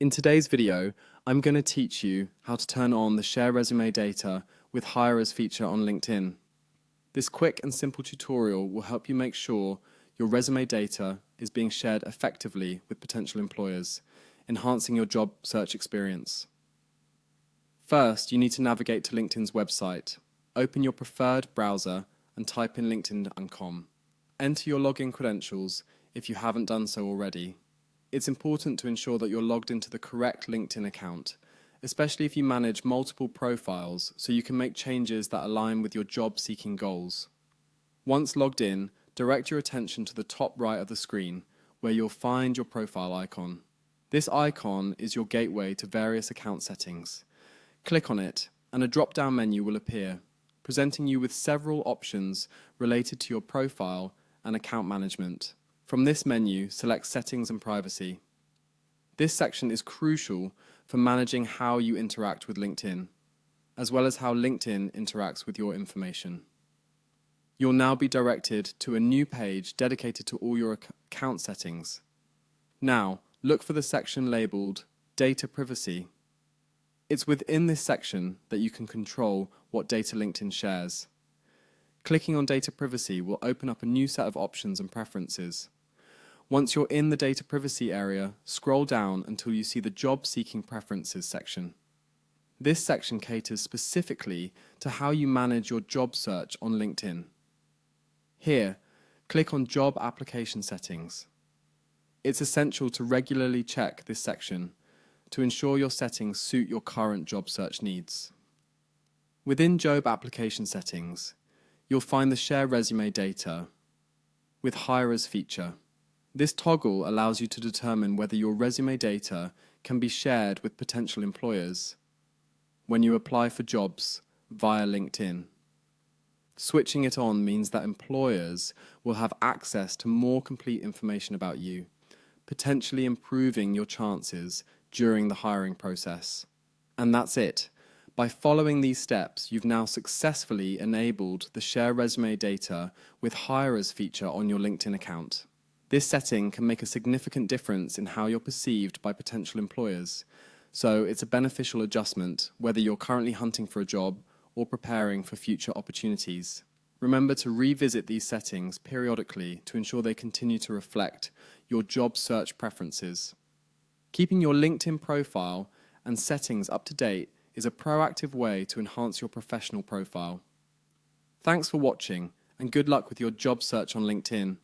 In today's video, I'm going to teach you how to turn on the Share Resume Data with Hire As feature on LinkedIn. This quick and simple tutorial will help you make sure your resume data is being shared effectively with potential employers, enhancing your job search experience. First, you need to navigate to LinkedIn's website. Open your preferred browser and type in linkedin.com. Enter your login credentials if you haven't done so already. It's important to ensure that you're logged into the correct LinkedIn account, especially if you manage multiple profiles, so you can make changes that align with your job-seeking goals. Once logged in, direct your attention to the top right of the screen, where you'll find your profile icon. This icon is your gateway to various account settings. Click on it, and a drop-down menu will appear, presenting you with several options related to your profile and account management. From this menu, select Settings and Privacy. This section is crucial for managing how you interact with LinkedIn, as well as how LinkedIn interacts with your information. You'll now be directed to a new page dedicated to all your account settings. Now, look for the section labeled Data Privacy. It's within this section that you can control what data LinkedIn shares. Clicking on Data Privacy will open up a new set of options and preferences. Once you're in the Data Privacy area, scroll down until you see the Job Seeking Preferences section. This section caters specifically to how you manage your job search on LinkedIn. Here, click on Job Application Settings. It's essential to regularly check this section to ensure your settings suit your current job search needs. Within Job Application Settings, you'll find the Share Resume Data with Hire As feature. This toggle allows you to determine whether your resume data can be shared with potential employers when you apply for jobs via LinkedIn. Switching it on means that employers will have access to more complete information about you, potentially improving your chances during the hiring process. And that's it. By following these steps, you've now successfully enabled the Share Resume Data with Hire As feature on your LinkedIn account. This setting can make a significant difference in how you're perceived by potential employers, so it's a beneficial adjustment whether you're currently hunting for a job or preparing for future opportunities. Remember to revisit these settings periodically to ensure they continue to reflect your job search preferences. Keeping your LinkedIn profile and settings up to date is a proactive way to enhance your professional profile. Thanks for watching, and good luck with your job search on LinkedIn.